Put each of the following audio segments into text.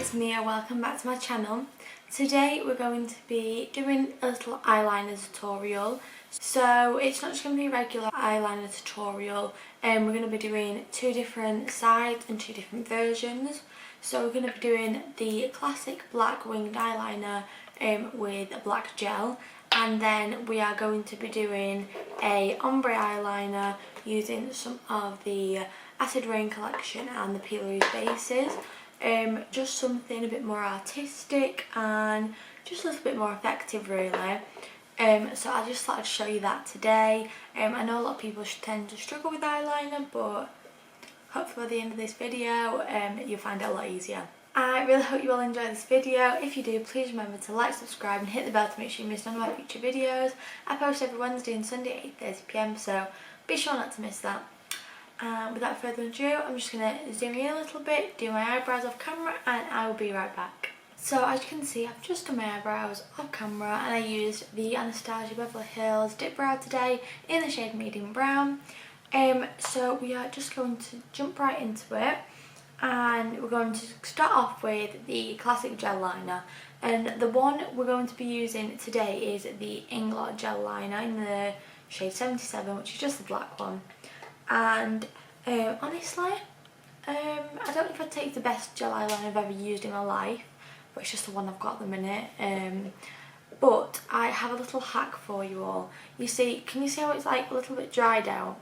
it's Mia, welcome back to my channel. Today we're going to be doing a little eyeliner tutorial. So it's not just going to be a regular eyeliner tutorial, we're going to be doing two different sides and two different versions. So we're going to be doing the classic black winged eyeliner with a black gel, and then we are going to be doing a ombre eyeliner using some of the Acid Rain collection and the ploies bases. Just something a bit more artistic and just a little bit more effective really. So I just thought I'd show you that today. I know a lot of people tend to struggle with eyeliner, but hopefully by the end of this video you'll find it a lot easier. I really hope you all enjoy this video. If you do, please remember to like, subscribe and hit the bell to make sure you miss none of my future videos. I post every Wednesday and Sunday at 8:30 PM, so be sure not to miss that. Without further ado, I'm just going to zoom in a little bit, do my eyebrows off camera, and I will be right back. So as you can see, I've just done my eyebrows off camera and I used the Anastasia Beverly Hills Dip Brow today in the shade medium brown. So we are just going to jump right into it, and we're going to start off with the classic gel liner. And the one we're going to be using today is the Inglot gel liner in the shade 77, which is just the black one. And honestly, I don't know if I'd take the best gel eyeliner I've ever used in my life, but it's just the one I've got at the minute. But I have a little hack for you all. You see, can you see how it's like a little bit dried out?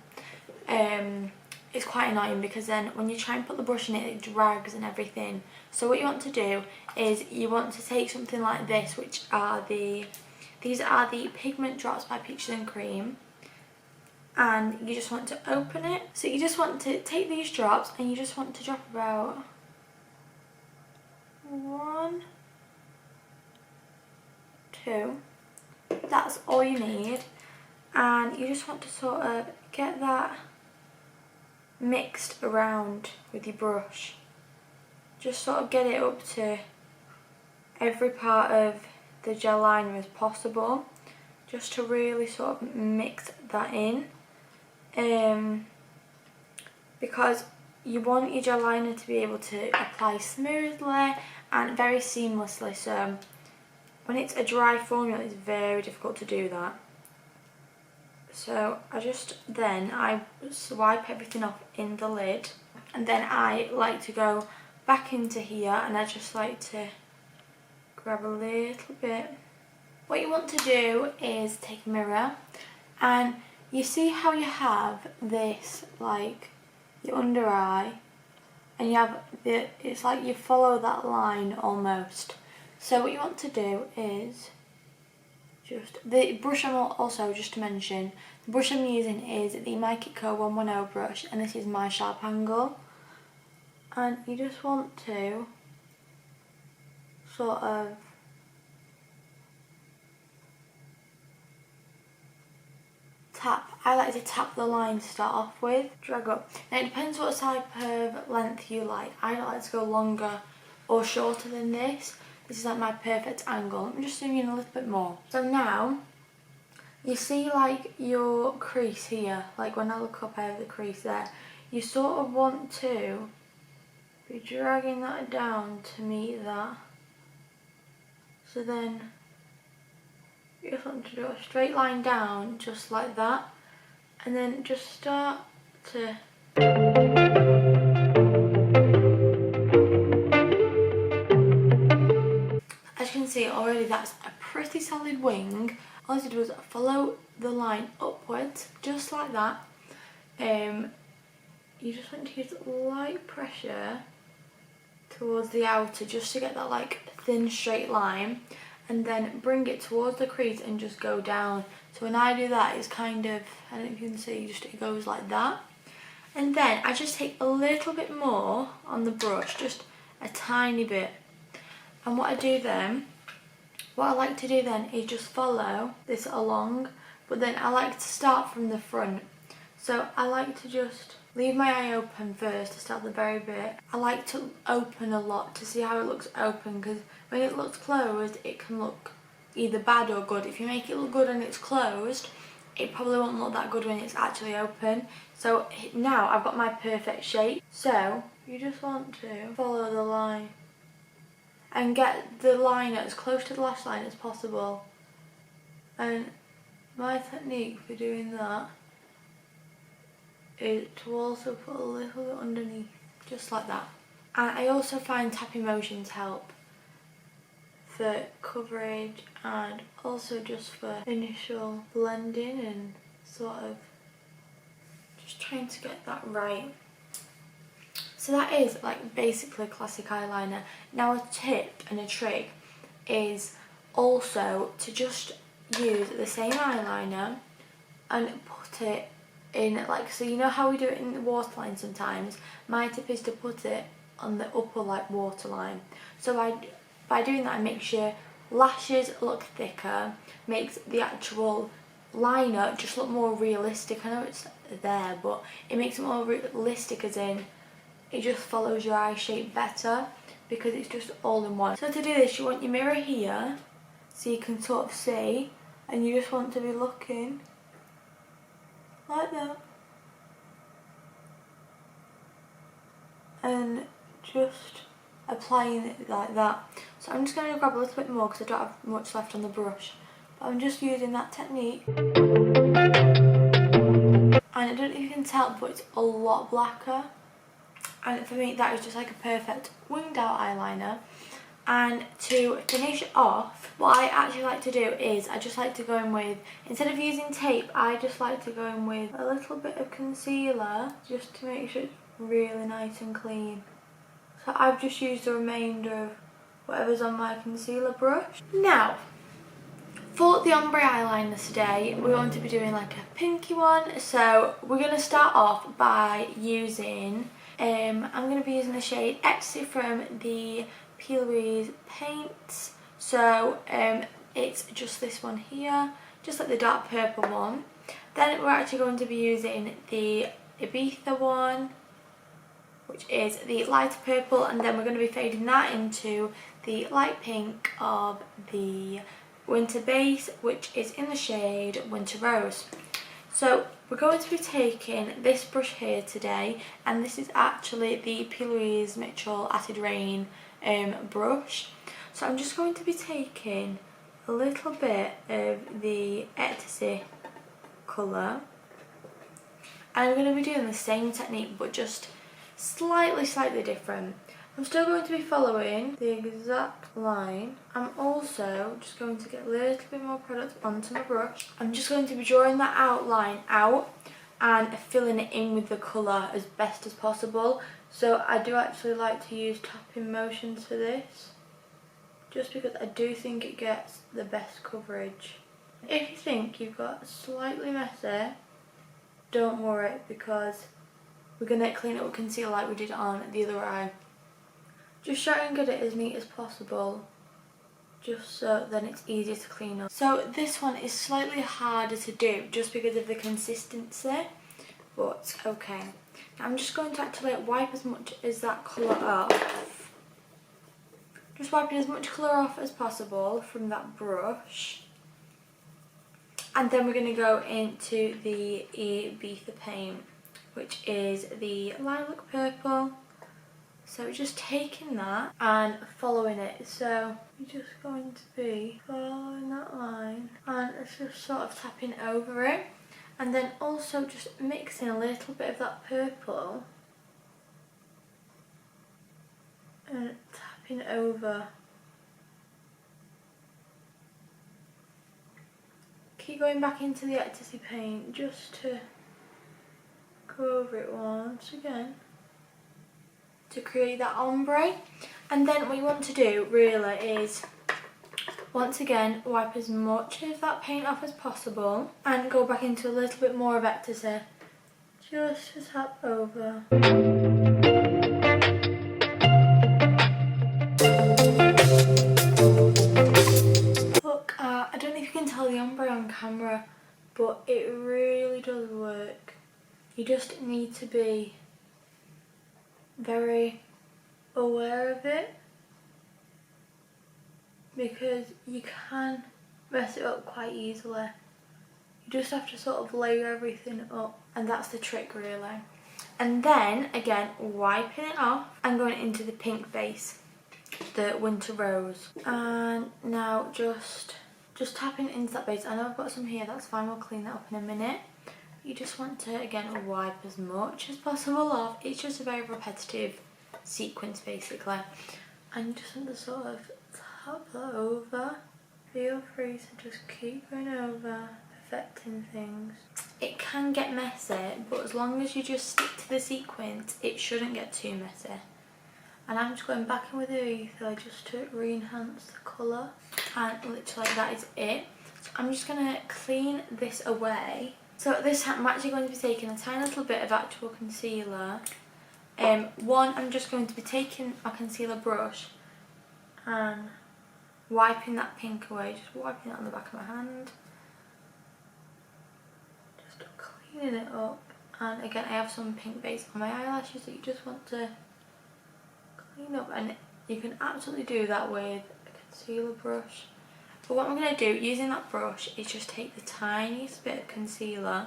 It's quite annoying because then when you try and put the brush in it, it drags and everything. So what you want to do is you want to take something like this, which are these are the Pigment drops by Peaches and Cream. And you just want to open it. So you just want to take these drops and you just want to drop about 1, 2. That's all you need. And you just want to sort of get that mixed around with your brush. Just sort of get it up to every part of the gel liner as possible, just to really sort of mix that in. Because you want your gel liner to be able to apply smoothly and very seamlessly, so when it's a dry formula it's very difficult to do that. So I swipe everything off in the lid, and then I like to go back into here and I just like to grab a little bit. What you want to do is take a mirror, and you see how you have this, like your under eye, and you have it's like you follow that line almost. So what you want to do is just, the brush I'm also, just to mention, the brush I'm using is the My Kit Co 110 brush, and this is my sharp angle. And you just want to sort of tap. I like to tap the line to start off with, drag up. Now it depends what type of length you like. I don't like to go longer or shorter than this. This is like my perfect angle. I'm just zooming in a little bit more. So now, you see like your crease here, like when I look up I have the crease there. You sort of want to be dragging that down to meet that. So then you just want to do a straight line down, just like that, and then just start to as you can see already, that's a pretty solid wing. All I did was follow the line upwards, just like that. You just want to use light pressure towards the outer just to get that like thin straight line, and then bring it towards the crease and just go down. So when I do that, it's kind of, I don't know if you can see, just it goes like that. And then I just take a little bit more on the brush, just a tiny bit. And what I like to do then is just follow this along, but then I like to start from the front. So I like to just leave my eye open first to start the very bit. I like to open a lot to see how it looks open, because when it looks closed it can look either bad or good. If you make it look good and it's closed, it probably won't look that good when it's actually open. So now I've got my perfect shape. So you just want to follow the line and get the liner as close to the lash line as possible. And my technique for doing that is to also put a little bit underneath, just like that. And I also find tapping motions help for coverage and also just for initial blending and sort of just trying to get that right. So that is like basically classic eyeliner. Now a tip and a trick is also to just use the same eyeliner and put it in, like, so you know how we do it in the waterline sometimes? My tip is to put it on the upper like waterline. So by doing that, it makes your lashes look thicker, makes the actual liner just look more realistic. I know it's there, but it makes it more realistic, as in it just follows your eye shape better because it's just all in one. So to do this, you want your mirror here so you can sort of see, and you just want to be looking like that and just applying it like that. So I'm just going to grab a little bit more because I don't have much left on the brush, but I'm just using that technique. And I don't know if you can tell, but it's a lot blacker, and for me that is just like a perfect winged out eyeliner. And to finish off, what I actually like to do is I just like to go in with, instead of using tape, I just like to go in with a little bit of concealer just to make sure it's really nice and clean. So I've just used the remainder of whatever's on my concealer brush. Now, for the ombre eyeliners today, we want to be doing like a pinky one. So we're going to start off by using, I'm going to be using the shade Ecstasy from the Ploies paints. So it's just this one here, just like the dark purple one. Then we're actually going to be using the Ibiza one, which is the lighter purple, and then we're going to be fading that into the light pink of the winter base, which is in the shade Winter Rose. So we're going to be taking this brush here today, and this is actually the Plouise Mitchell Acid Rain brush. So I'm just going to be taking a little bit of the ecstasy colour, and I'm going to be doing the same technique but just slightly different. I'm still going to be following the exact line. I'm also just going to get a little bit more product onto my brush. I'm just going to be drawing that outline out and filling it in with the colour as best as possible. So I do actually like to use tapping motions for this, just because I do think it gets the best coverage. If you think you've got slightly messy, don't worry, because we're going to clean it with concealer like we did on the other eye. Just try and get it as neat as possible, just so then it's easier to clean up. So this one is slightly harder to do just because of the consistency, but okay. Now I'm just going to actually wipe as much as that colour off. Just wiping as much colour off as possible from that brush. And then we're going to go into the Ibiza paint, which is the lilac purple. So just taking that and following it. So you're just going to be following that line and it's just sort of tapping over it. And then also just mixing a little bit of that purple and tapping over. Keep going back into the ecstasy paint just to go over it once again to create that ombre. And then what you want to do really is once again wipe as much of that paint off as possible and go back into a little bit more of ecstasy just to tap over. Look, I don't know if you can tell the ombre on camera, but it really does work. You just need to be very aware of it, because you can mess it up quite easily. You just have to sort of layer everything up, and that's the trick really. And then again wiping it off and going into the pink base. the Winter Rose. And now just tapping into that base. I know I've got some here, that's fine, we'll clean that up in a minute. You just want to, again, wipe as much as possible off. It's just a very repetitive sequence, basically. And you just want to sort of tap that over. Feel free to just keep going over, perfecting things. It can get messy, but as long as you just stick to the sequence, it shouldn't get too messy. And I'm just going back in with the ether just to re-enhance the colour. And literally that is it. So I'm just going to clean this away. So at this time I'm actually going to be taking a tiny little bit of actual concealer. I'm just going to be taking my concealer brush and wiping that pink away, just wiping it on the back of my hand. Just cleaning it up. And again, I have some pink base on my eyelashes that you just want to clean up, and you can absolutely do that with a concealer brush. But what I'm going to do using that brush is just take the tiniest bit of concealer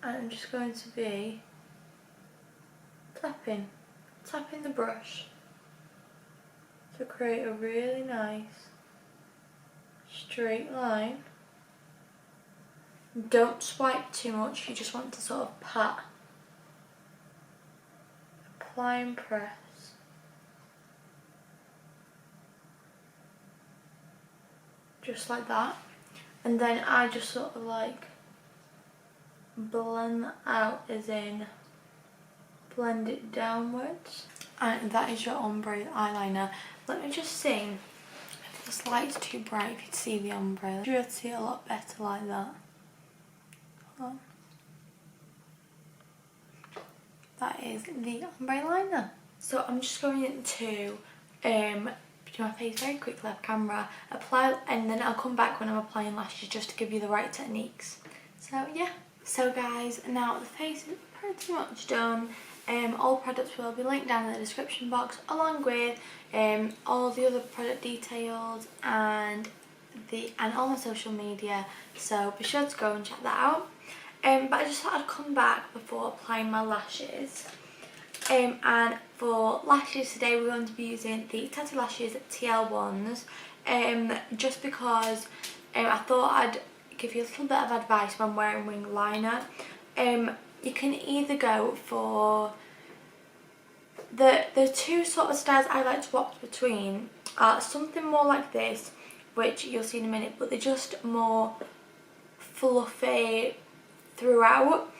and I'm just going to be tapping the brush to create a really nice straight line. Don't swipe too much, you just want to sort of pat, apply and press. Just like that. And then I just sort of like blend that out, as in blend it downwards. And that is your ombre eyeliner. Let me just see if this light's too bright, if you can see the ombre. You'll see it a lot better like that. Hold on. That is the ombre liner. So I'm just going to do my face very quickly off camera, apply, and then I'll come back when I'm applying lashes just to give you the right techniques. So yeah. So guys, now the face is pretty much done. All products will be linked down in the description box, along with all the other product details and all my social media, so be sure to go and check that out. But I just thought I'd come back before applying my lashes. And for lashes today we're going to be using the Tatti Lashes TL1s, just because I thought I'd give you a little bit of advice when wearing wing liner. You can either go for the two sort of styles I like to opt between are something more like this, which you'll see in a minute, but they're just more fluffy throughout.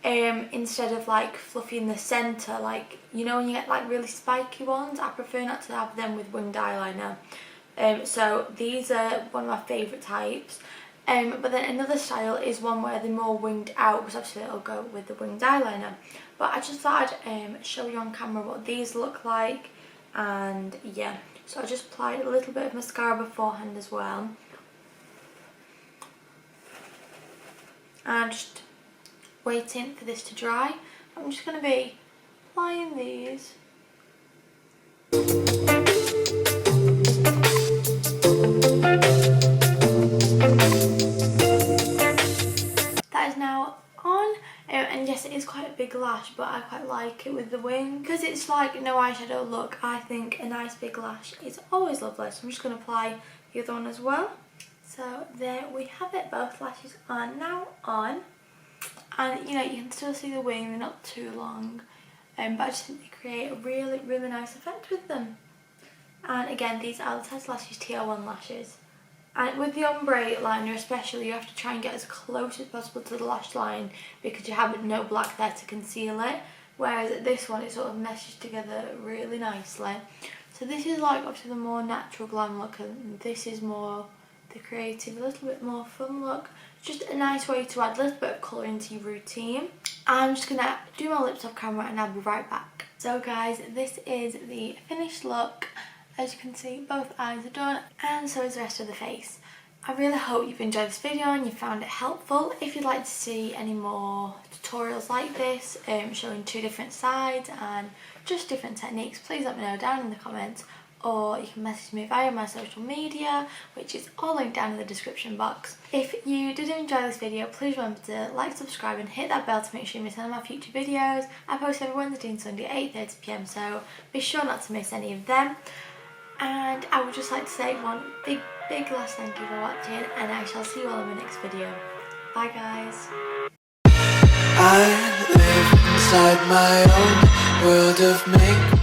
Instead of like fluffy in the centre, like, you know when you get like really spiky ones, I prefer not to have them with winged eyeliner. So these are one of my favourite types. But then another style is one where they're more winged out, because obviously it'll go with the winged eyeliner. But I just thought I'd show you on camera what these look like, and yeah. So I just applied a little bit of mascara beforehand as well. And just waiting for this to dry. I'm just going to be applying these. That is now on, and yes, it is quite a big lash, but I quite like it with the wing because it's like no eyeshadow look. I think a nice big lash is always lovely, so I'm just going to apply the other one as well. So there we have it, both lashes are now on. And you know, you can still see the wing, they're not too long, but I just think they create a really, really nice effect with them. And again, these are the Tatti Lashes TL1 lashes. And with the ombre liner especially, you have to try and get as close as possible to the lash line because you have no black there to conceal it. Whereas at this one, it sort of meshes together really nicely. So this is like obviously the more natural glam look, and this is more the creative, a little bit more fun look. Just a nice way to add a little bit of colour into your routine. I'm just going to do my lips off camera and I'll be right back. So guys, this is the finished look. As you can see, both eyes are done, and so is the rest of the face. I really hope you've enjoyed this video and you found it helpful. If you'd like to see any more tutorials like this, showing two different sides and just different techniques, please let me know down in the comments, or you can message me via my social media, which is all linked down in the description box. If you did enjoy this video, please remember to like, subscribe and hit that bell to make sure you miss any of my future videos. I post every Wednesday and Sunday at 8:30 PM, so be sure not to miss any of them. And I would just like to say one big last thank you for watching, and I shall see you all in my next video. Bye guys. I live inside my own world of make